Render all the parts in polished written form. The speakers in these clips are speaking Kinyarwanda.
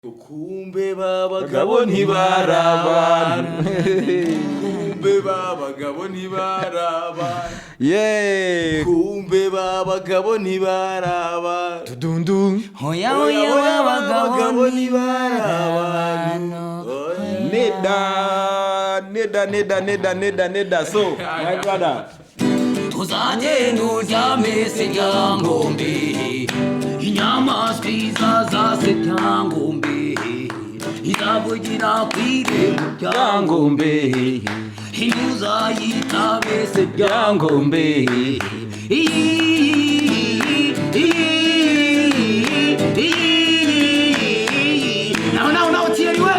Kumbe babagabo ntibarabana kumbe babagabo ntibarabana kumbe babagabo ntibarabana tudundu hoya babagabo ntibarabana neda so my brother tuzagenda uryamese ryangombe inyamaswa izaza ryangombe izavugira kw'irembo ryangombe ntuzayitambese ryangombe naho tiyeriwe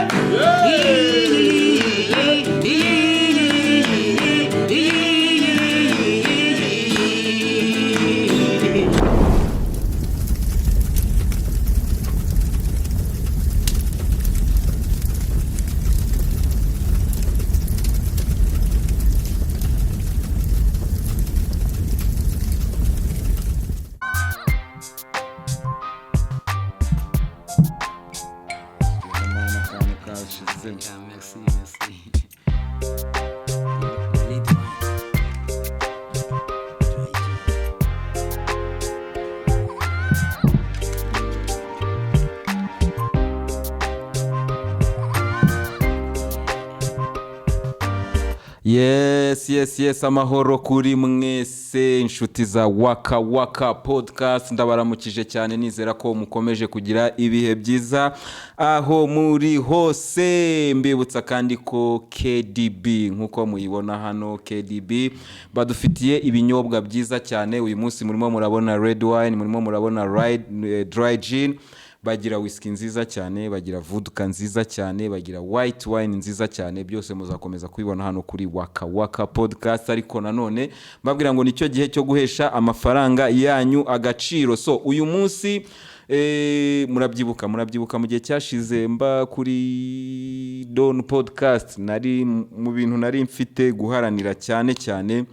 Merci. Yes, amahoro kuri mwese inshuti za wakawaka podcast. Ndabaramukije cyane, nizera ko mukomeje kugira ibihe byiza aho muri hose. Mbibutsa kandi ko KDB nkuko muyibona hano, KDB badufitiye ibinyobwa byiza cyane. Uyu munsi murimo murabona red wine, murimo murabona dry gin, bagira whisky nziza cyane, bagira vodka nziza cyane, bagira white wine nziza cyane. Byose muzakomeza kubibona hano kuri wakawaka podcast. Ariko nanone mbabwira ngo nicyo gihe cyo guhesha amafaranga yanyu agaciro. So uyu munsi murabyibuka mu gihe cyashize mba kuri Don podcast, nari mu bintu nari mfite guharanira cyane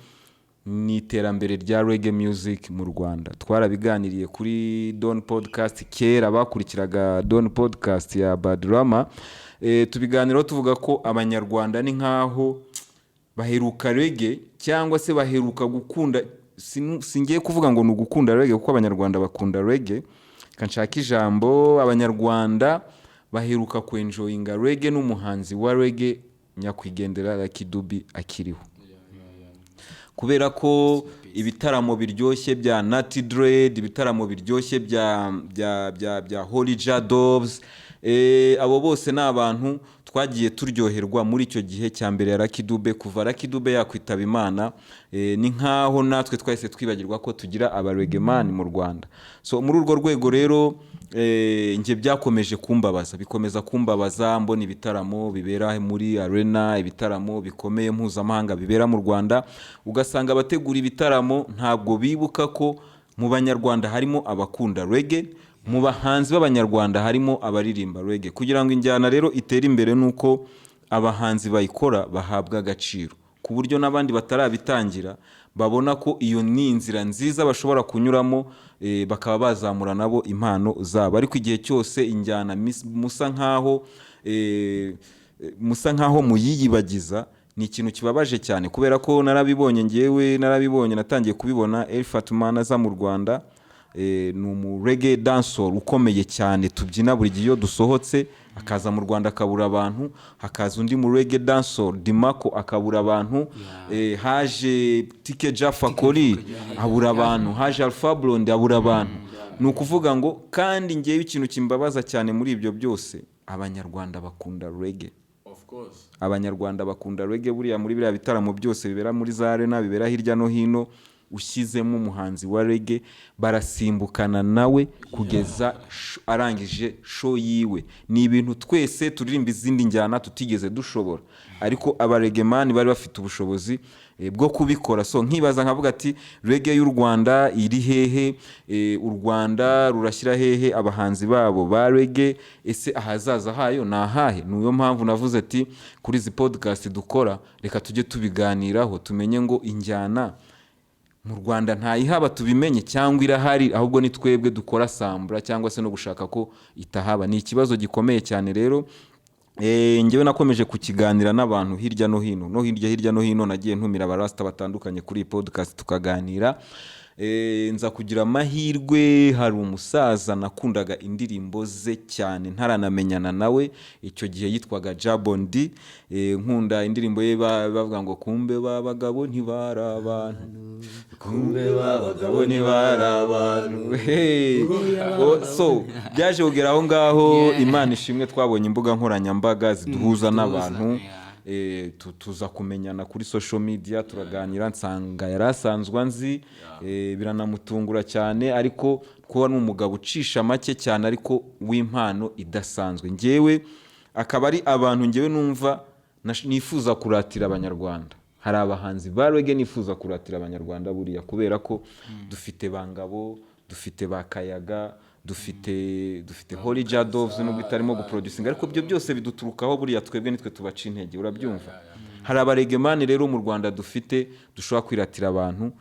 ni iterambere rya reggae music mu Rwanda. Twarabiganiriye kuri Don podcast, kera bakurikiraga Don podcast ya Badrama. Tubiganiraho tuvuga ko abanyarwanda ni nkaho baheruka reggae cyangwa se baheruka gukunda, singiye kuvuga ngo ni ugukunda reggae kuko abanyarwanda bakunda reggae. Kanshaka ijambo, abanyarwanda baheruka kwenjoyinga reggae n'umuhanzi wa reggae nyakwigendera Lucky Dube akiriho. Kubera ko ibitaramo biryoshye bya Natty Dread, ibitaramo biryoshye bya Holy Jadobs, abo bose ni abantu twagiye turyoherwa muri icyo gihe cya mbere ya Lucky Dube. Kuva Lucky Dube yakwitaba Imana, ni nkaho natwe twahise twibagirwa ko tugira abaregeman mu Rwanda. So muri urwo rwego rero nge byakomeje kumbabaza, bikomeza kumbabaza mbona ibitaramo bibera muri arena, ibitaramo bikomeye mpuzamahanga bibera mu Rwanda, ugasanga abategura ibitaramo ntabwo bibuka ko mu banyarwanda harimo abakunda reggae, mu bahanzi b'abanyarwanda harimo abaririmba reggae. Kugira ngo injyana rero itere imbere nuko abahanzi bayikora bahabwa agaciro, ku buryo n'abandi batarabitangira babona ko iyo ni inzira nziza bashobora kunyuramo, bakaba bazamura nabo impano zabo. Ariko igihe cyose injyana musa nkaho muyiyibagiza, ni ikintu kibabaje cyane. Kubera ko narabibonye natangiye kubibona. El Fatuma aza mu Rwanda, ni umu reggae dancer ukomeye cyane, tubyina buri gihe iyo dusohotse. Akaza mu Rwanda akabura abantu, hakaza undi mu reggae dancer Dimako akabura abantu, haje Tike Jaffa Kuri abura abantu, haje Alpha Blondy abura abantu. Ni ukuvuga ngo, kandi ngewe ikintu kimbabaza cyane muri ibyo byose, abanyarwanda bakunda reggae. Of course Abanyarwanda bakunda reggae. Buriya muri biriya bitaramo byose bibera muri za arena, bibera hirya no hino, ushyizemo umuhanzi wa reggae barasimbukana nawe kugeza arangije show yiwe. Ni ibintu twese turirimba izindi njyana tutigeze dushobora, ariko abaregeman bari bafite ubushobozi bwo kubikora. So nkibaza nkavuga ati reggae y'u Rwanda iri hehe? U Rwanda rurashyira hehe abahanzi babo ba reggae? Ese ahazaza hayo nahahe? Niyo mpamvu navuze ati kuri izi podcast dukora, reka tujye tubiganiraho tumenye ngo injyana mu Rwanda ntayihaba tubimenye cyangwa irahari ahubwo ni twebwe dukora sambura cyangwa se no gushaka ko itahaba. Ni ikibazo gikomeye cyane rero. Njyewe nakomeje kukiganira n'abantu hirya no hino nagiye ntumira abarasta batandukanye kuri podcast tukaganira. Nza kugira amahirwe, hari umusaza nakundaga indirimbo ze cyane ntaranamenyana nawe, icyo gihe yitwaga Jabondi. Nkunda indirimbo ye bavuga ngo kumbe babagabo ntibari abantu, kumbe babagabo ntibari abantu. So byaje kugera aho ngaho, Imana ishimwe twabonye imbuga nkoranyambaga ziduhuza n'abantu. Tuza kumenyana kuri social media, turaganira, nsanga yarasanzwe nzi, biranamutungura cyane, ariko kuba n'umugabo ucisha make cyane ariko w'impano idasanzwe. Njyewe akaba ari abantu njyewe numva nifuza kuratira abanyarwanda. Hari abahanzi ba reggae nifuza kuratira abanyarwanda buriya, kubera ko dufite Bangabo, dufite Bakayaga, dufite Holy Jadovs nubwo itarimo guproducinga, ariko byo byose biduturukaho buriya, twebwe nitwe tubaca intege, urabyumva. Hari abaregemani rero mu Rwanda dufite dushobora kwiratira abantu.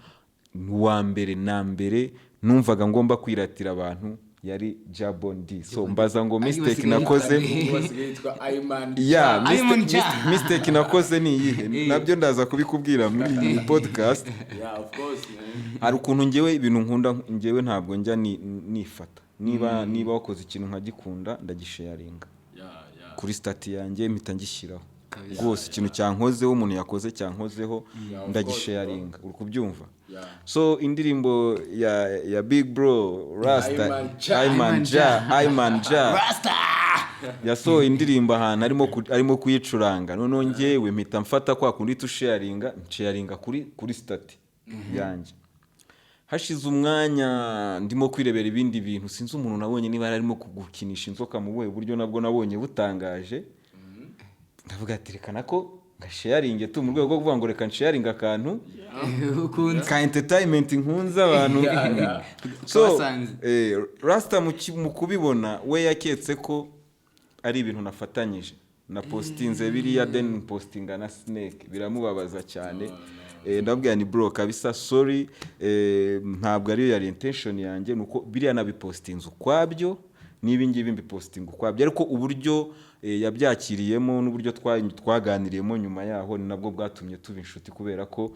Wa mbere na mbere numvaga ngomba kwiratira abantu yari Jabondi. So mbaza ngo mistake nakoze mistake nakoze ni iyihe, nabyo ndaza kubikubwira muri iyi podcast. Of course man. Hari ukuntu njyewe ibintu nkunda, njyewe ntabwo njya nifata. Niba wakoze ikintu nkagikunda ndagisharinga kuri stati yanjye, mpita ngishyiraho rwose. Ikintu cyankozeho, umuntu yakoze cyankozeho, ndagisharinga, uri kubyumva. So indirimbo ya Big Bro Rasta, Ayman Ja Rasta yasohoye indirimbo ahantu arimo kuyicuranga. None njyewe mpita mfata kwa kundi tusharinga kuri stati yanjye. Hashize umwanya ndimo kwirebera ibindi bintu, sinzi umuntu nabonye niba arimo kugukinisha inzoka mu buhe buryo, nabwo nabonye butangaje. Ndavuga ati reka nako ngasharinge tu mu rwego rwo kuvuga ngo reka nsharinga akantu ka entertainment nkunze abantu. So Rasta mu kubibona we yaketse ko ari ibintu nafatanyije na postinze biriya, then postinga na Snake, biramubabaza cyane. Ndabwira ni bro kabisa sorry, ntabwo ari yari intention yanjye, nuko biriya nabipostinze ukwabyo, nibi ngibi mbipostinga ukwabyo, ariko uburyo yabyakiriyemo n'uburyo twaganiriyemo nyuma yaho ni nabwo bwatumye tuba inshuti, kubera ko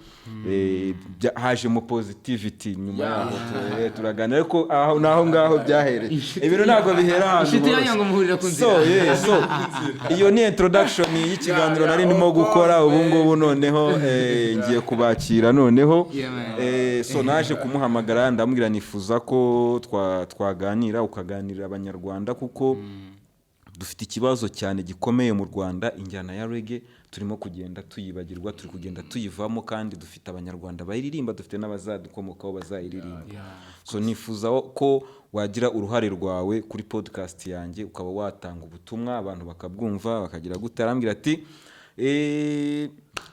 hajemo positivity nyuma yaho turaganira. Ariko naho ngaho byahereye ibintu ntabwo bihera ahantu. So iyo ni introduction y'ikiganiro nari ndimo gukora ubu ngubu. Noneho ngiye kubakira noneho. So naje kumuhamagara ndamubwira nifuza ko twaganira, ukaganirira abanyarwanda, kuko dufite ikibazo cyane gikomeye mu Rwanda. Injyana ya reggae turimo kugenda tuyibagirwa, turi kugenda tuyivamo, kandi dufite abanyarwanda bayiririmba, dufite n'abazadukomokaho bazayiririmba. So nifuza ko wagira uruhare rwawe kuri podcast yanjye, ukaba watanga ubutumwa abantu bakabwumva bakagira gute. Arambwira ati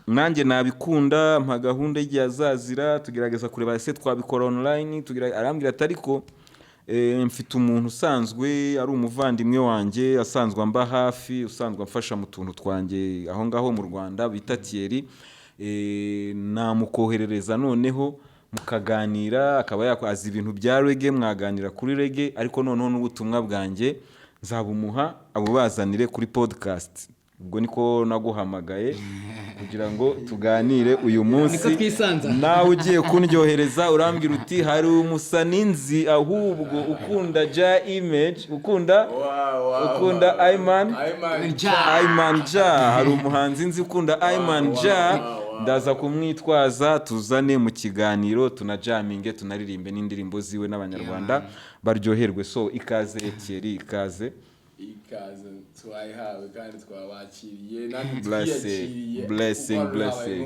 nanjye nabikunda, mpa gahunda igihe azazira, tugerageza kureba ese twabikora online. Arambwira ati ariko mfite umuntu usanzwe ari umuvandimwe wanjye, asanzwe amba hafi, usanzwe amfasha mu tuntu twanjye aho ngaho mu Rwanda, bita Thierry. Namukoherereza noneho mukaganira, akaba yakoze ibintu bya reggae, mwaganira kuri reggae, ariko noneho n'ubutumwa bwanjye nzabumuha abo bazanire kuri podcast. Ubwo niko naguhamagaye kugira ngo tuganire uyu munsi. Nawe ugiye kunryohereza, urambwira uti hari umusaninzi ahubwo ukunda Ja Image, ukunda Ayman Ja. Hari umuhanzi nzi ukunda Ayman Ja, ndaza kumwitwaza tuzane mu kiganiro, tunajaminge, tunaririmbe n'indirimbo ziwe n'abanyarwanda baryoherwe. So ikaze Thierry, ikaze twayihawe kandi twabakiriye, nandi blessing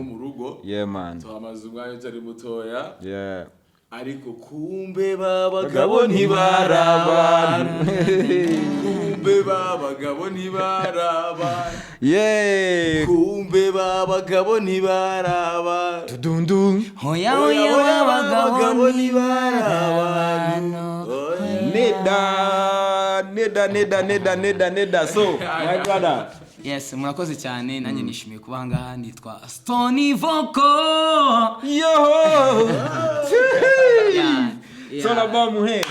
mu rugo. Yeah man, twamaze umwanya utari mutoya. Yeah, ariko kumbe babagabo ntibari abantu, kumbe babagabo ntibari abantu, yeah, kumbe babagabo ntibari abantu, tudundu hoya babagabo ntibari abantu. neda so my brother. Yes, murakoze cyane nanjye nishimiye kuba hangaha nitwa Stony Vocal. Yo. So naba muhe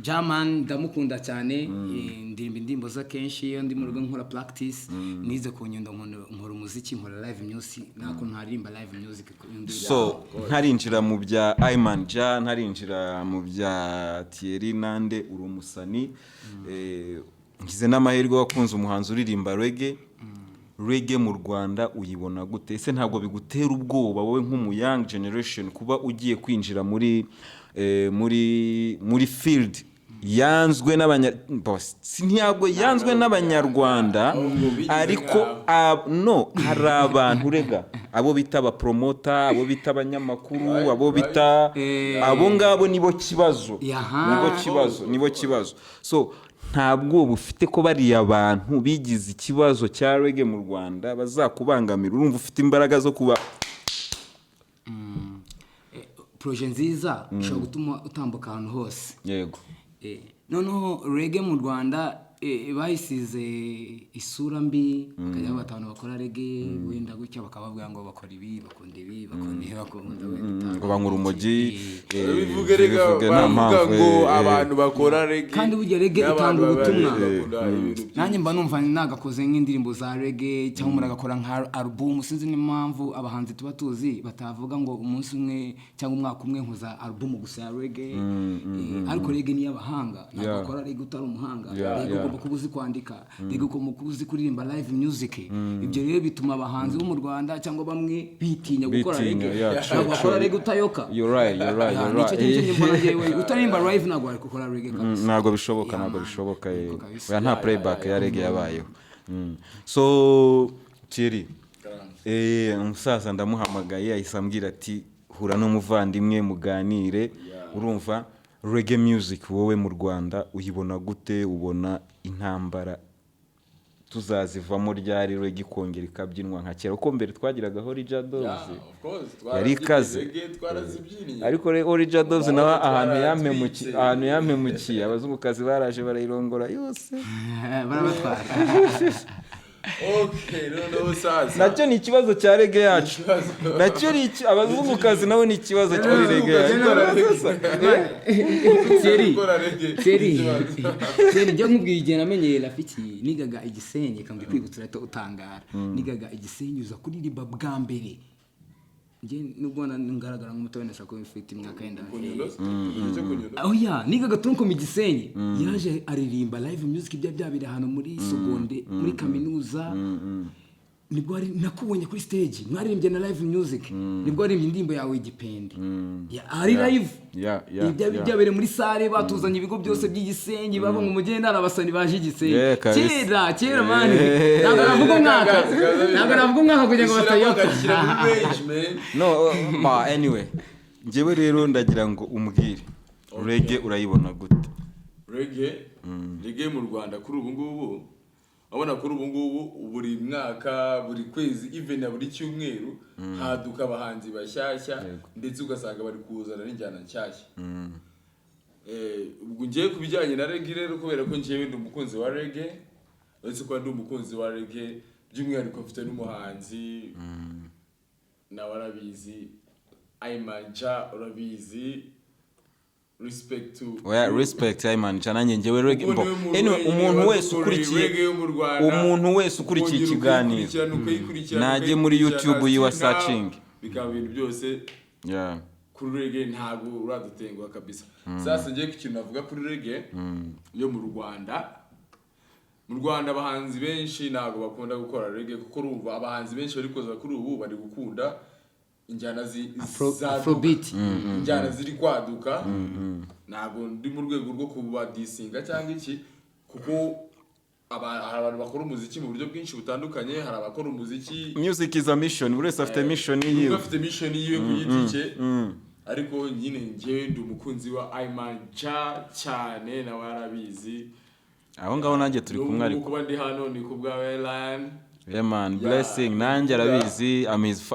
German ndamukunda cyane ndirimba indirimbo za kenshi iyo ndi mu rugo nkora practice nize ku Nyundo nkora umuziki nkora live music nako ntaririmba live music so ntarinjira mu bya Ayman Ja ntarinjira mu bya Thierry Nande uri umusani ngize n'amahirwe wakunze umuhanzi uririmba reggae mu Rwanda uyibona gute ese ntabwo bigutera ubwoba wowe nk'umu young generation kuba ugiye kwinjira muri field yanzwe n'abanyarwanda ariko no hari abantu rega abo bita aba promoter abo bita abanyamakuru abo bita abo ngabo nibo kibazo so ntabwo bufite ko bari abantu bigize ikibazo cya reggae mu Rwanda bazakubangamira urumva ufite imbaraga zo kuba projet nziza ishobora gutuma utambuka ahantu hose yego noneho reggae mu Rwanda bahisize isura mbi bakajya batanu bakora reggae wenda gutya bakabavuga ngo bakora ibi bakunda ibi bakunda ngo bankura umogi bivuge rega bavuga ngo abantu bakora reggae kandi burya reggae itanga ubutumwa nanjye mba numva nagakoze nk'indirimbo za reggae cyangwa muragakora nka album sinzi n'impamvu abahanzi tuba tuzi batavuga ngo umunsi umwe cyangwa umwaka umwe nkuza album gusa ya reggae ariko reggae ni y'abahanga ntabwo bakora reggae utari umuhanga kubuzi kwandika rego ko mukuzi kuririmba live music ibyo rero bituma abahanzi bo mu Rwanda cyangwa bamwe bitinya gukora reggae bakora reggae utayoka you're right utarimba live nagwa ari gukora reggae kabisa ntago bishoboka ya nta playback ya reggae yabayeho so Thierry umusaza ndamuhamagaye ayisambwira ati hura n'umuvandimwe muganire urumva reggae music wowe mu Rwanda uyibona gute ubona intambara tuzazivamo ryari reggae kongera ikabyinwa nka kera uko mbere twagiragaho Reagge yari ikaze ariko Reagge nawe ahantu yampemukiye abazungukazi baraje barayirongora yose barabatwara okay no sasa nacyo ni ikibazo cya reggae yacu nacyo abazungukazi nabo ni ikibazo cya reggae Thierry njye nkubwiye igihe namenyeye Rafiki nigaga Igisenyi kandi kwigutira utangara nigaga Igisenyi uza kuririmba bwa mbere nje nubwo ngaragara nk'umutobe nashaka ifite imyaka yenda nigaga tronko mu Gisenyi yaje aririmba live music byabiri hano muri seconde muri kaminuza nibwo ari nakubonye kuri stage mwaririmbye na live music nibwo ari indirimbo yawe Igipende ari live byabere muri sale batuzanye ibigo byose by'Igisenyi baba mu mugenda arabasani baje Igisenyi kera mani ntabwo umwaka kugira ngo batayoka no anyway njyewe rero ndagira ngo umbwire reggae urayibona gute reggae mu Rwanda kuri ubu ngubu abona kuri ubu ngubu buri mwaka buri kwezi even na buri cyumweru haduka abahanzi bashyashya ndetse ugasanga bari kuzana n'injyana nshyashya ubwo ngiye kubijyanye na reggae rero kubera ko ngiye ndi umukunzi wa reggae uretse ko ndi umukunzi wa reggae by'umwihariko mfite n'umuhanzi na warabizi Ayman Ja urabizi respect Ayman Ja nanjye ngewe reggae umuntu wese ukurikiye ikiganiro najye muri YouTube yiwa searching bikaba ibintu byose kuri reggae ntabwo uradutenguha kabisa sasa ngiye ku kintu navuga kuri reggae yo mu Rwanda abahanzi benshi ntabwo bakunda gukora reggae kuko urumva abahanzi benshi bari koza kuri ubu bari gukunda injyana Afrobeat injyana ziri kwaduka ntabwo ndi mu rwego rwo kubadisinga cyangwa iki kuko abantu bakora umuziki mu buryo bwinshi butandukanye hari abakora umuziki music is a mission buri wese afite mission yiwe ku giti cye ariko nyine ngewe ndi umukunzi wa Ayman Ja cyane na warabizi aho ngaho nanjye turi kumwe ariko kuba ndi hano ni kubwa Lion Yeah man, blessing nanjye arabizi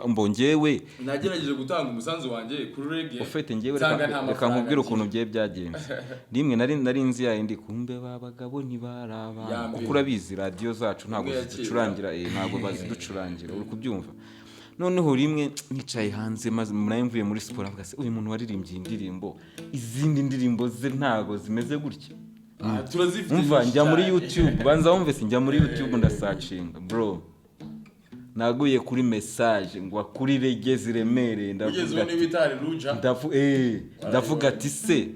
mbongewe nagerageje gutanga umusanzu wanjye kuri Reagge ufite ngewe reka nkubwire ukuntu bye byagenze rimwe nari nzi yindi kumbe babagabo ntibaraba kuko urabizi radio zacu ntabwo ziducurangira ntabwo baziducurangira uri kubyumva noneho rimwe nicaye hanze maze mvuye muri sport avuga se uyu muntu waririmbye indirimbo izindi ndirimbo ze ntago zimeze gutya umva njya muri YouTube banza wumve njya muri YouTube ndasearchinga bro naguye kuri message ngo kuri Reagge ziremereye ndavuga ati se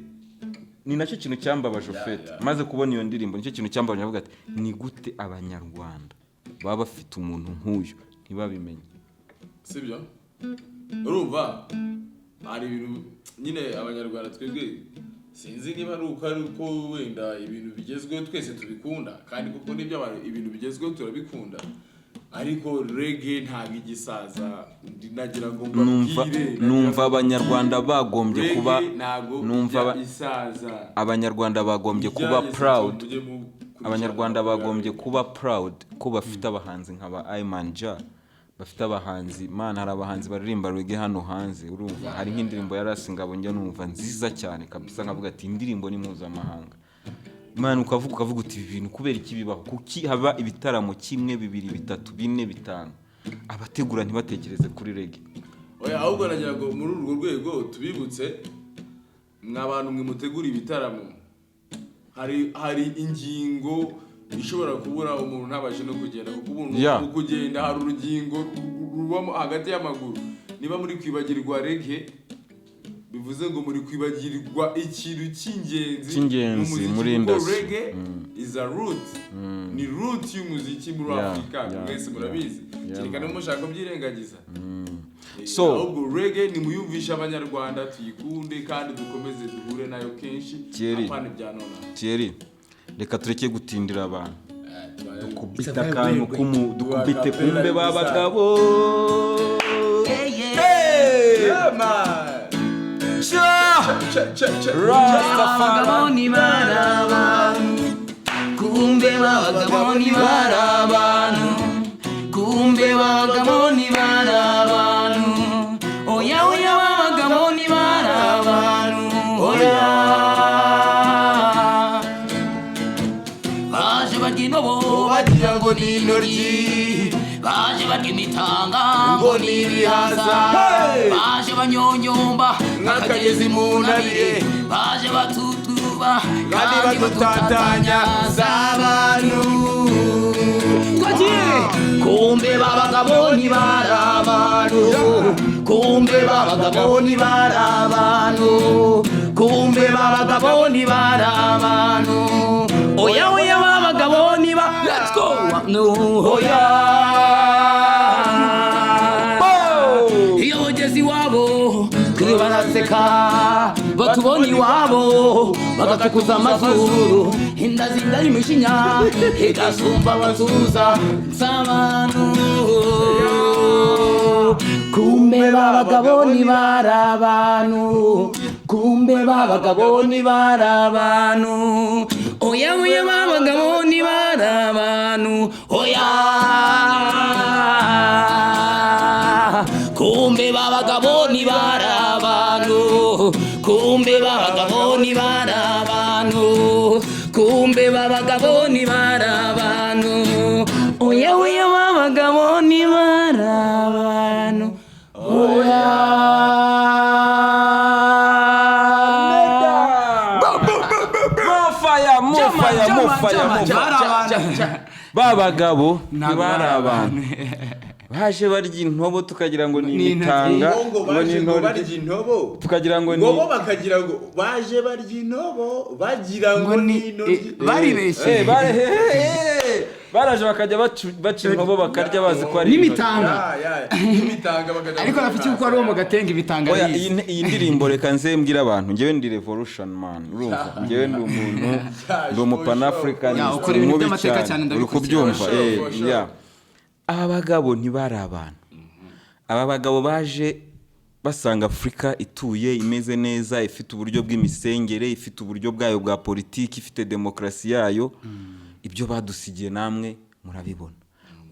ni nacyo kintu cyambabaje ufite maze kubona iyo ndirimbo nicyo kintu cyambabaje avuga ati ni gute abanyarwanda baba bafite umuntu nk'uyu ntibabimenye sibyo urumva ari ibintu nyine abanyarwanda twebwe sinzi niba ari uko wenda ibintu bigezweho twese tubikunda kandi kuko nibyo ibintu bigezweho turabikunda ariko Reagge ntabwo igisaza nagira ngo numva abanyarwanda bagombye kuba abanyarwanda bagombye kuba proud abanyarwanda bagombye kuba proud ko bafite abahanzi nk'aba Ayman Ja bafite abahanzi man hari abahanzi baririmba Reagge hano hanze urumva hari nk'indirimbo yarasinga bonje numva nziza cyane kabisa nkavuga ati indirimbo ni mpuzamahanga man ukavuga uti ibintu kubera iki bibaho kuki haba ibitaramo kimwe 2 3 4 5 abategura ntibatekereze kuri Reagge oya ahubwo nagira ngo muri urwo rwego tubibutse mw'abantu mwe mutegura ibitaramo hari ingingo ishobora kubura umuntu ntabashe no kugenda kuko umuntu kugenda hari urugingo rubamo hagati y'amaguru niba muri kwibagirwa Reagge bivuze ngo muri kwibagirwa ikintu cy'ingenzi muri industry Reagge is a root ni root y'umuziki muri Afrika mwese murabizi kirikana mushaka byirengagiza so ahubwo Reagge ni muyumvisha abanyarwanda tuyikunde kandi dukomeze duhure nayo kenshi apana byanona Thierry reka tureke gutindira abantu dukubita akantu dukubite kumbe babagabo Rastafari barabantu kumbe babagabo ni barabantu kumbe babagabo ni barabantu oya babagabo ni barabantu oya baje baginobo bagira ngo ni intoryi baje bagimitanga ngo ni ibihaza baje banyonyomba nk'akagezi mu ntabire baje batutuba kandi badutatanya z'abantu twagiye kumbe babagabo ni barabantu kumbe babagabo ni barabantu kumbe babagabo ni barabantu oya babagabo ni ba let's go no oya iyo ugeze iwabo kuri baraseka batubonye iwabo bagatukuza amazuru inda zingari imishinya igasumba abazuza z'abantu kumbe babagabo ni barabantu kumbe babagabo ni barabantu oya babagabo ni barabantu oya kumbe babagabo ni barabantu kumbe babagabo ni barabantu kumbe babagabo ni barabantu oya babagabo ni barabantu oya babagabo ntibarabantu baje barya intobo tukagira ngo ni imitanga ngo barya intobo tukagira ngo ni ngo bakagira ngo baje barya intobo bagira ngo ni intoryi baribeshye baraje bakajya baca intobo bakarya bazi ko ari n'imitanga bakagira ariko nafite uko ari mu gatenga ibitanga oya iyi ndirimbo reka nzembwira abantu ngewe ndi revolution man urumva ngewe ndi umuntu ndi umupanafricanist ukora ibintu by'amateka cyane uri kubyumva aba bagabo ntibari abantu aba bagabo baje basanga Afrika ituye imeze neza ifite uburyo bw'imisengere ifite uburyo bwayo bwa politiki ifite demokrasi yayo ibyo badusigiye namwe murabibona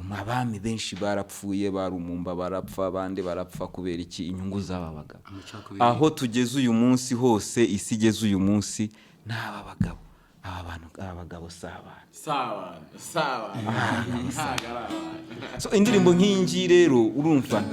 abami benshi barapfuye barumumba barapfa abandi barapfa kubera iki inyungu zababaga aho tugeze uyu munsi hose isi igeze uyu munsi n'aba bagabo abagabo sabana so indirimbo nk'ingi rero urumva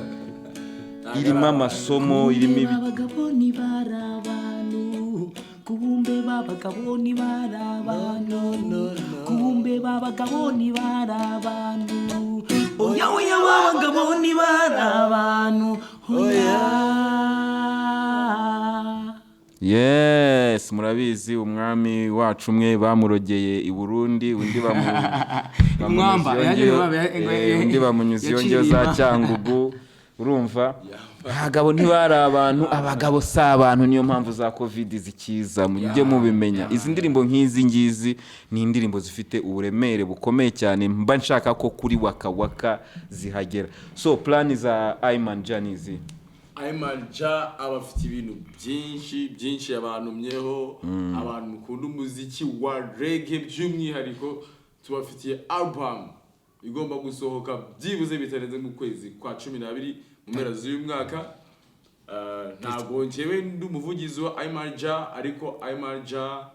irimo amasomo irimo abagabo ni barabantu kubumbe babagabo ni barabantu kubumbe babagabo ni barabantu oya babagabo ni barabantu oya. Yes, murabizi umwami wacu umwe bamurogeye i Burundi undi bamunyuze yongeye za Cyangugu urumva abagabo ntibari abantu abagabo si abantu niyo mpamvu za covid zikiza mujye mubimenya izi ndirimbo nk'izi ngizi ni indirimbo zifite uburemere bukomeye cyane mba nshaka ko kuri wakawaka zihagera so plan za Ayman Janizi Ayman Ja abafite ibintu byinshi abantu myeho abantu mukunda umuziki wa reggae by'umwihariko tubafitiye album igomba gusohoka byibuze bitarenze mu kwezi kwa 12 mu mpera z'uyu mwaka ntabwo njyewe ndi umuvugizi wa Ayman Ja ariko Ayman Ja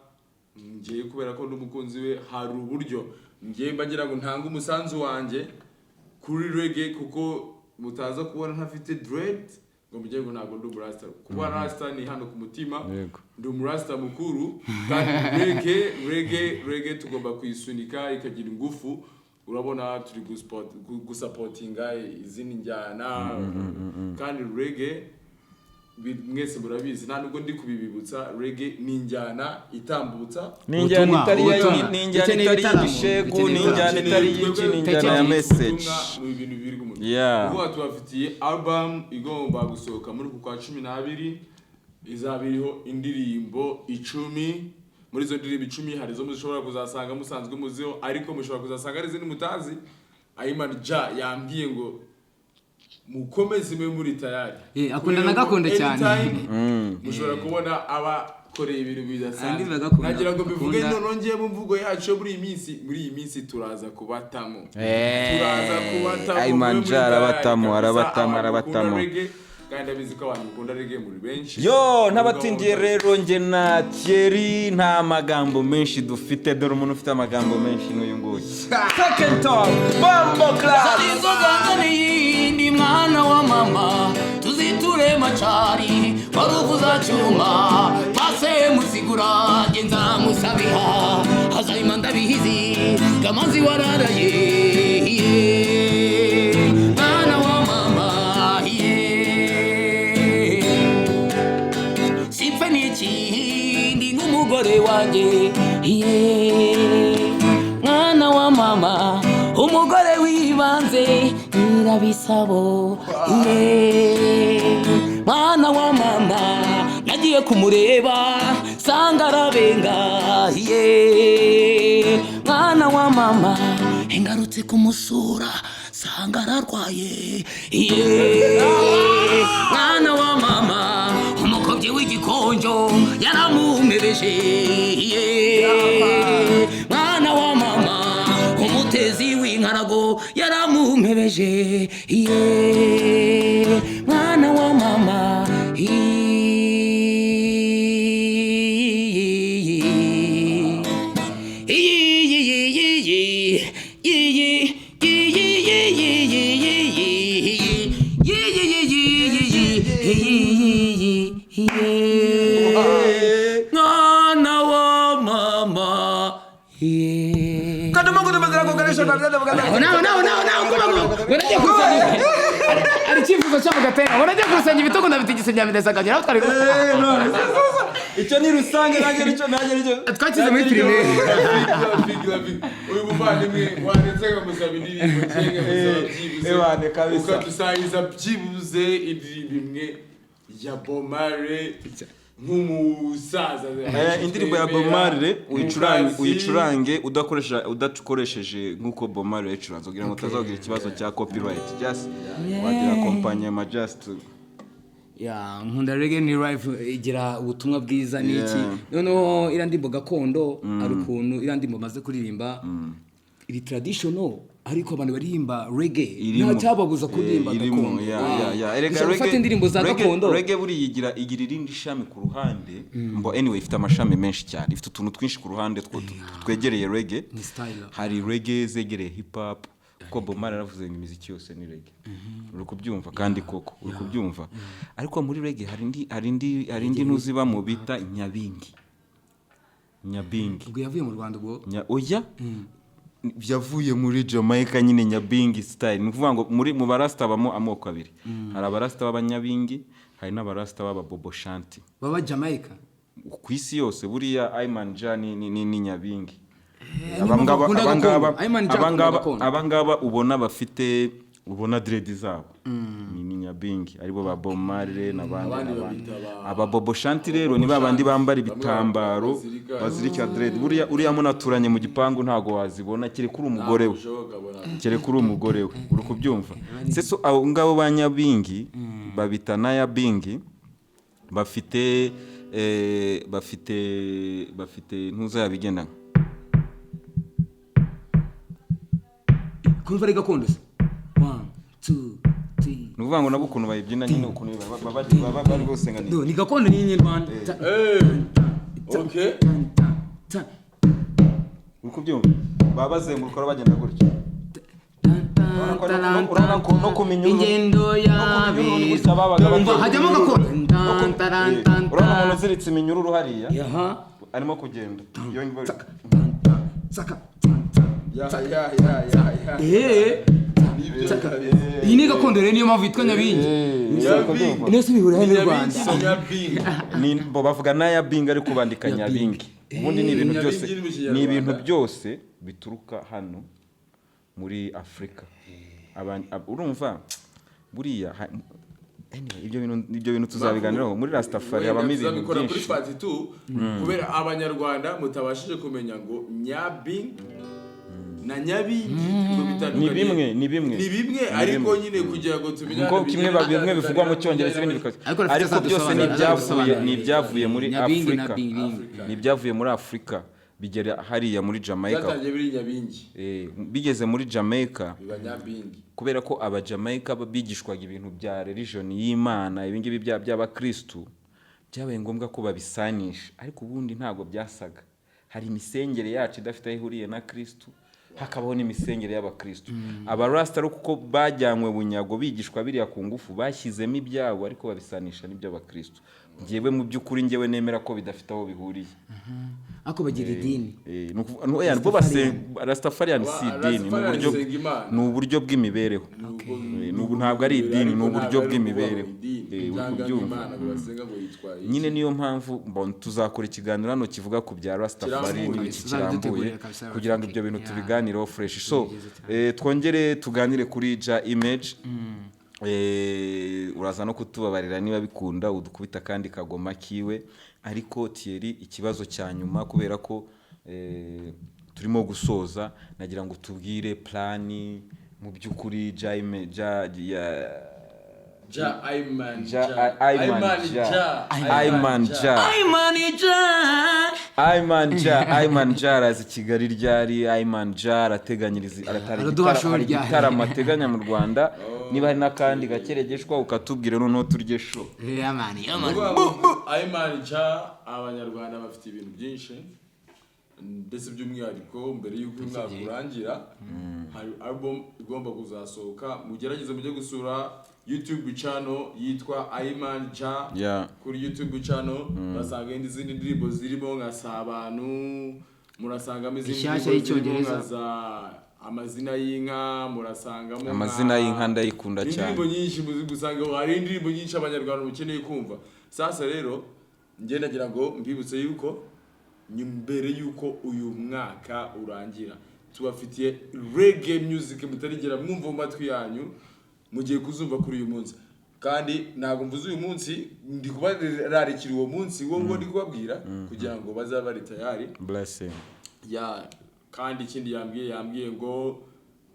ngiye kubera ko n'umukunzi we hari uburyo ngiye mbagira ngo ntanga umusanzu wanjye kuri reggae kuko mutaza kubona ntafite dread ngo mujye ngo ntabwo ndi umurasta kuba rasta ni hano ku mutima ndi umurasta mukuru kandi reggae tugomba kuyisunika ikagira ingufu urabona turi gusupportinga izindi njyana kandi reggae mwese murabizi nta nubwo ndi kubibibutsa reggae ni njyana itambutsa ni njyana itari y'igishegu ni njyana itari y'iki ni njyana ya message mu bintu biri ku mutima ubu tubafitiye album igomba gusohoka muri kwa 12 izaba iriho indirimbo 10 muri zo ndirimbo 10 hari zo mushobora kuzasanga musanzwe muziho ariko mushobora kuzasanga ari zindi mutazi Ayman Ja yambwiye ngo mukomeze mwe muri tayari akunda gakondo cyane mushobora kubona abakoreye ibintu bidasanzwe nagira ngo bivuge nongeye mu mvugo yacu muri iyi minsi turaza kubatamo Ayman Ja arabatamo kandi abizi ko abantu bakunda reggae muri benshi yo n'abatindiye rero nge na Thierry nta magambo menshi dufite dore umuntu ufite amagambo menshi n'uyu nguyu second talk Bombo Class ni mwana wa mama tuziture macari baruvuza cyuma pase musigura genza musabiha hazayima ndabihizi kamanzi wararaye mwana wa mama sipfe n'ikindi nk'umugore wanjye mwana wa mama umugore wibanze nyirabisabo mwana wa mama nagiye kumureba sanga arabenga mwana wa mama engarutse kumusura sanga ararwaye mwana wa mama umukobyi w'igikonjo yaramumebeje mwana wa mama umutezi w'inkarago yaramumebeje mwana wa mama Aricyifuzo cyo mugatera waraje kurusanya ibitego ndabitigise byamidesaganya aho twari icyo ni rusange nanjye nicyo twakize muri primaire uyu muvandimwe wanditse ngamusaba indirimbo cyenge ewane kabisa ukadusangiza byibuze indirimbo imwe ya Bomare nk'umusaza indirimbo ya Bomare uyicurange udakoresheje nk'uko Bomare yacuranze kugira ngo utazagira ikibazo cya copyright just wagira accompagnement just nkunda reggae ni live igira ubutumwa bwiza n'iki noneho irandimbo gakondo ari ukuntu irandimbo maze kuririmba iri traditional ariko abantu baririmba reggae Irimo. nta cyababuza kuririmba irimo, gakondo erega Ushobora gufata indirimbo za gakondo reggae buri igira irindi shami ku ruhande anyway ifite amashami menshi cyane ifite utuntu twinshi ku ruhande twegereye reggae ni style hari reggae zegereye hip hop kuko Bob Marley yaravuze ngo imiziki yose ni reggae uri kubyumva kandi koko uri kubyumva ariko muri reggae hari indi nuziba mu bita nyabingi ubwo yavuye mu Rwanda ubwo oya byavuye muri Jamaica nyine nyabingi style ni ukuvuga ngo mu barasta bamo amoko abiri hari abarasta b'abanyabingi hari n'abarasta b'ababobo shanti baba Jamaica ku isi yose buriya Ayman Jah ni nyabingi abangaba ubona dread zabo ni nyabingi aribo ba Bob Marley n'abandi ababobo shanti rero ni babandi bambara ibitambaro bazirika dread uriya munaturanye mu gipangu ntago wazibona kire kuri umugore we uri kubyumva seso abo ngabo banyabingi babita nayabingi bafite ntuza yabigenda kumva ari gakondo 1 2 3 nuvuga ngo nabo ukuntu bayibyina nyine ukuntu bari bose ngani ni gakondo ni Rwanda okay uko byumva babazenguruka bagenda gutyo urabona ko no kumenya ingendo yabi hajyamo gakondo urabona umuntu uziritse iminyururu hariya arimo kugenda saka iyi ni gakondo rero niyo mpamvu yitwa nyabingi inese bihura n'u Rwanda ni bo bavuga nayabingi ariko bandika nyabingi ubundi ni ibintu byose bituruka hano muri Afrika urumva buriya ibyo bintu tuzabiganiraho muri Rastafari abamo ibintu byinshi kubera abanyarwanda mutabashije kumenya ngo nyabingi na nyabingi ni bimwe ariko nyine kugira ngo tumenye ngo kimwe bivugwa mu cyongereza ibindi bikaze ariko byose ni ibyavuye muri Afrika ni ibyavuye muri Afrika bigera hariya muri Jamaica bigeze muri Jamaica kubera ko aba Jamaica bigishwaga ibintu bya religion y'Imana ibingibi by'abakristo byabaye ngombwa ko babisanisha ariko ubundi ntago byasaga hari imisengere yacu idafite aho ihuriye na Kristo hakabaho n'imisengere y'abakristo abarasta ariko kuko bajyanywe bunyago bigishwa biriya ku ngufu bashyizemo ibyabo ariko babisanisha n'iby'abakristo ngewe mu by'ukuri ngewe nemera ko bidafite aho bihuriye ako bagira idini no base Rastafarian si idini ni uburyo bw'imibereho ntabwo ari idini ni uburyo bw'imibereho nyine niyo mpamvu tuzakora ikiganiro hano kivuga ku bya Rastafari n'ibiki kirambuye kugira ngo ibyo bintu tubiganireho fresh so twongere tuganire kuri Ja Image uraza no kutubabarira niba bikunda udukubita kandi kagoma kiwe ariko Thierry ikibazo cya nyuma kubera ko turimo gusoza nagira ngo tubwire plani mu by'ukuri Ayman Jah arazi Kigali ryari Ayman Jah arateganyiriza arateganya mu Rwanda niba hari n'akandi gakeregeshwa ukatubwira noneho turye show Ayman Jah abanyarwanda bafite ibintu byinshi ndetse by'umwihariko mbere y'uko umwaka urangira hari album igomba kuzasohoka mugerageze mujye gusura YouTube channel yitwa Ayman Jah kuri YouTube channel basanga izindi ndirimbo zirimo nka Sabanu murasangamo izindi ndirimbo za amazina y'inka murasangamo amazina y'inka ndayikunda cyane indirimbo nyinshi muzi gusanga hari indirimbo nyinshi abanyarwanda mukeneye kumva sasa rero nge nagira ngo mbibutse yuko mbere yuko uyu mwaka urangira tubafitiye reggae music mutarigera mwumva mu matwi yanyu mugiye kuzumva kuri uyu munsi kandi ntago mvuze uyu munsi ndi kubararikira uwo munsi wo ngo ndi kubabwira kugira ngo bazabe bari tayari blessing kandi ikindi yambwiye ngo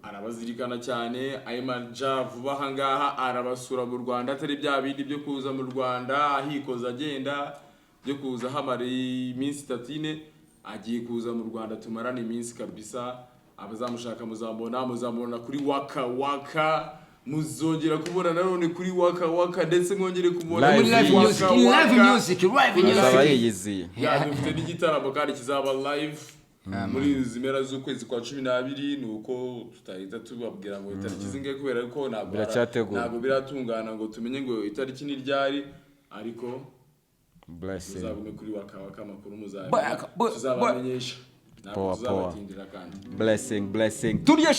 arabazirikana cyane Ayman Jah vuba hangaha arabasura mu Rwanda atari bya bindi byo kuza mu Rwanda ahikoza agenda byo kuza hamara iminsi 3 agiye kuza mu Rwanda tumarana iminsi kabisa abazamushaka muzambona kuri wakawaka muzongera kubona nanone kuri wakawaka ndetse mwongere kumubona muri live music dufite n'igitaramo kandi kizaba live muri zimera z'ukwezi kwa 12 nuko tutahita tubabwira ngo itariki zingahe kubera ko ntabwo biratungana ngo tumenye ngo itariki ni ryari ariko tuzabume kuri wakawaka makuru tuzabamenyesha blessing turyo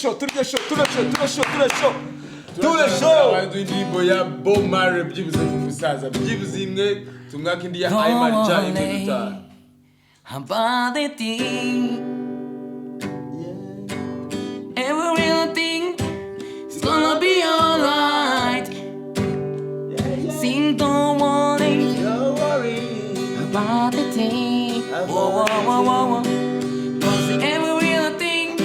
indirimbo ya bomare byibuze kufusaza byibuze imwe tumwaka indi ya Ayman Ja imwe dutaha about the thing, everything is gonna be alright. Sing, don't worry about the thing. Whoa. 'Cause everything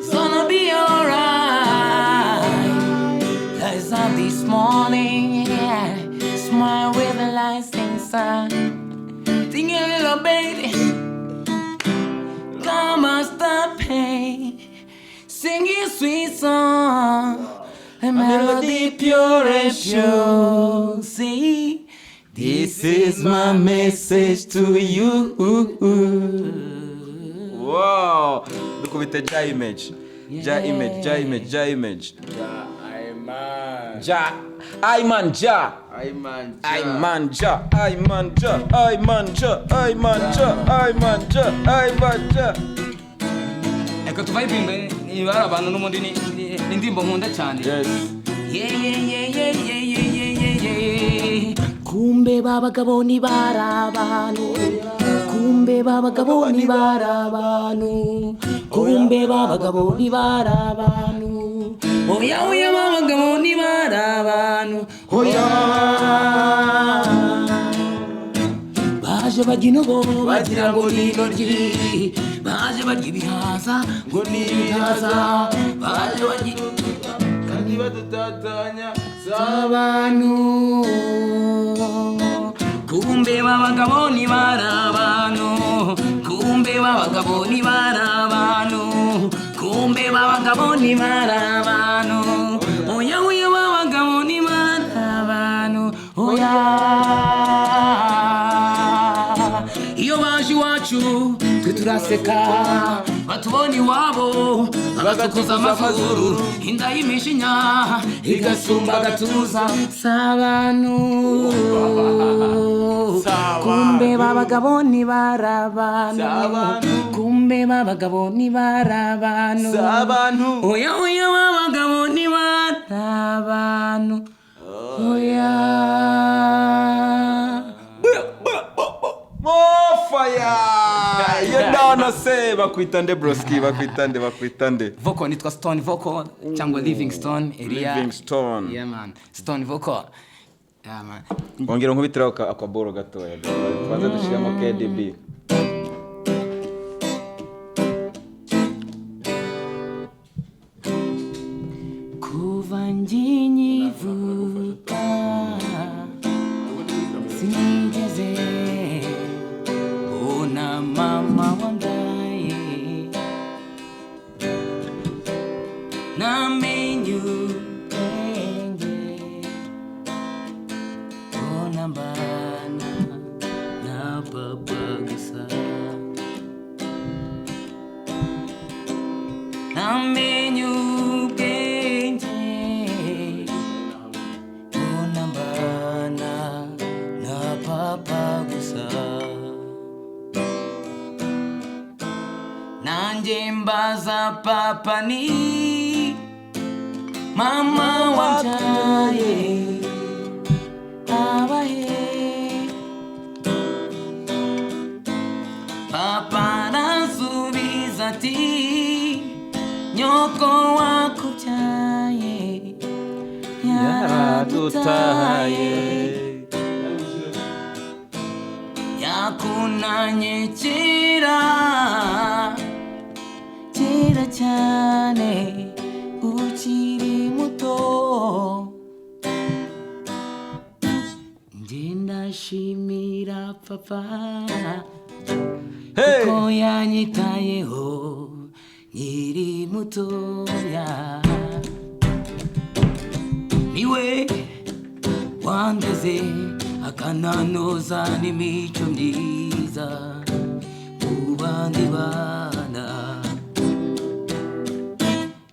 is gonna be alright. Rise up this morning, yeah. Smile with the lights inside. Sing a little baby, come and stop pain. Sing a sweet song, a melody pure and pure. See, this is my message to you. Wow, dukubite Ja image. Ayman Ja. Eka tuvayibimbe ni bari abantu n'umundi ni indirimbo nkunda cyane. Yes. Kumbe babagabo ni barabanu. Kumbe babagabo ni barabanu. Kumbe babagabo ni barabanu. Oya babagabo ni barabanu. Oya baje baginogo bagira ngo n'intoryi. Baje barya ibihaza ngo n'ibihaza. Baje baginogo kandi badutatanya z'abantu. Kumbe babagabo ni barabanu. Kumbe babagabo ni barabanu. Kumbe babagabo ni barabanu. Oya babagabo ni barabanu. Oya iyo baje iwacu twe turaseka batubona iwabo bagasokoza amazuru inda y'imijinya igasumba agatuza s'abantu. Kumbe babagabo ni barabanu. Kumbe babagabo ni barabanu. Oya babagabo ni barabanu. Oya Fire! You don't say bakwitande broski bakwitande. Vocal nitwa Stone Vocal cyangwa Livingstone area. Livingstone. Yeah man. Stone Vocal. Yeah man. Ongera nkubitira akaboro gatoya. Twaza dushiramo KDB. kuva nginyivuka sinigeze ona mama wandaye namenye ubwenge ona mbana na papa gusa namenye ubwenge ona mbana na papa gusa nanjye mbaza papa ni mama wabyaye abahe papa aransubiza ati nyoko wakubyaye yaradutaye yakunanye kera cyane ukiri muto njye ndashimira papa kuko yanyitayeho nyiri nkiri mutoya niwe wandeze akananoza n'imico myiza mu bandi bana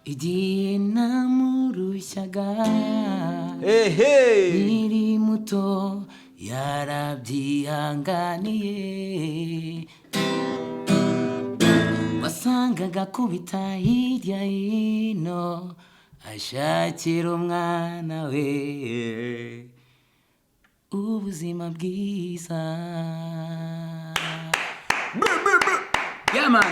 igihe namurushaga nkiri muto yarabyihanganiye wasangaga kubita hirya hino ashakira umwana we ubuzima bwiza. Yeah man.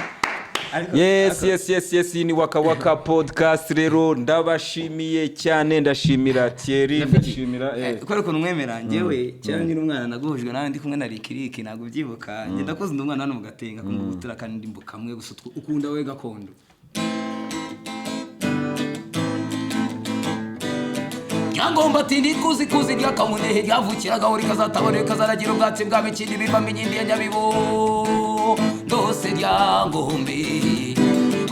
Yes, ni wakawaka podcast rero ndabashimiye cyane, ndashimira Thierry, ndashimira kubera ko numwemera njyewe cyane nyine umwana naguhujwe nawe ndi kumwe na Rikiriki ntabwo byibuka njye ndakoze ndi umwana hano mu Gatenga kumugutura kandi ndimbuka kamwe gusa ukunda we gakondo Yangomba tindi kuzi rya kamunehe ryavukiraga uri kazatabone kazaragira ubwatsi bw'abikindi bivamo inyindi ya nyabibo ndose rya ngombe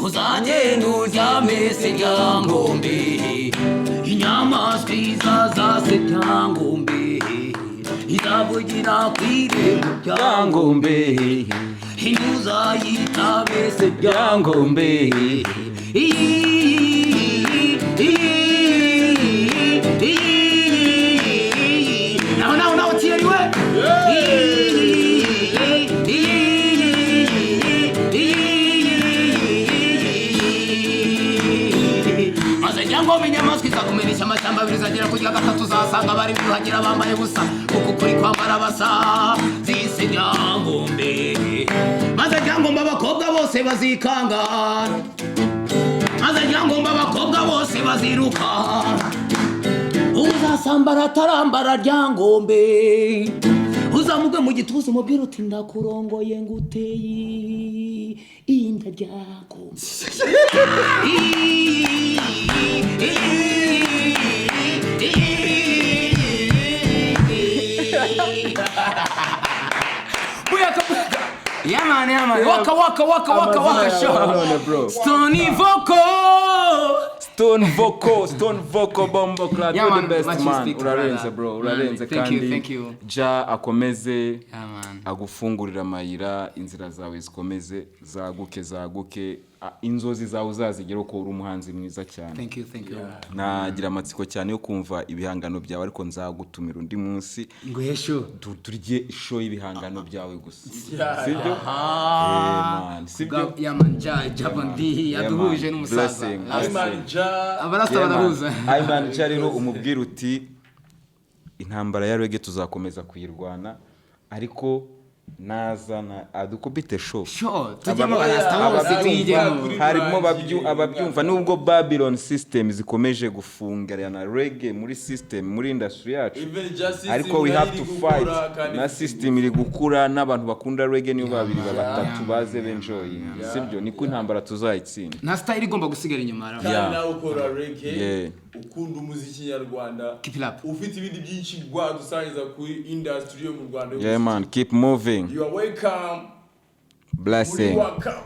uzanye nuryame se rya ngombe inyamaswa izazase rya ngombe izavugira kw'irembo rya ngombe inyuza yitabe se rya ngombe Now, Thierry, what? Mazenyango minyamaswa izakumenisha amashyamba abiri zagera kurya gatatu zasanga bari kuhagira bambaye busa kuko kuri kwambara basa zise ryangombe Mazenyango abakobwa bose bazikanga Mazenyango abakobba bose baziruka uzasambara atarambara ryangombe uzamuge mu gituza umubwira uti ndakurongoye nguteye inda ryangombe Yeah man, waka show. Stone Vocal Bombo Club, Yeah, you're man, the best much man. respect, Urarenze bro, urarenze kandi thank you. ja akomeze Yeah, man. agufungurira amayira, inzira zawe zikomeze zaguke inzozi zawe uzazigera ko uri umuhanzi mwiza cyane. Thank you. Nagira amatsiko cyane yo kumva ibihangano byawe ariko nzagutumira undi munsi Ngo yesho turye show y'ibihangano byawe gusa. Sibyo? Man, sibyo? Yeah man, Jabandi yaduhuje n'umusaza. Abarasta barahuza. Ayman rero umubwira uti intambara ya Reagge tuzakomeza kuyirwana ariko nazana adukubite show tujyemo barasta bose tuyijyemo harimo ababyumva nubwo Babylon system zikomeje gufungirana Reagge muri system muri industry yacu ariko we have to fight na system iri gukura n'abantu bakunda Reagge niyo babiri batatu baze benjoy sibyo niko intambara tuzayitsinda nta style igomba gusigara inyuma nawe ukora Reagge ukunda umuziki nyarwanda ufite ibindi byinshi gwadusangiza kuri industry yo mu Rwanda. Yeah man, keep moving. You are welcome. Blessing. Waka.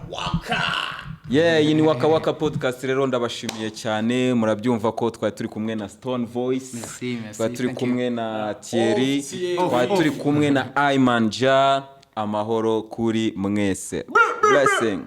Yeah, iyi ni wakawaka podcast rero ndabashimiye cyane murabyumva ko twari turi kumwe na Stone Voice, twari turi kumwe na Thierry, twari turi kumwe na Ayman Ja, amahoro kuri mwese. Blessing.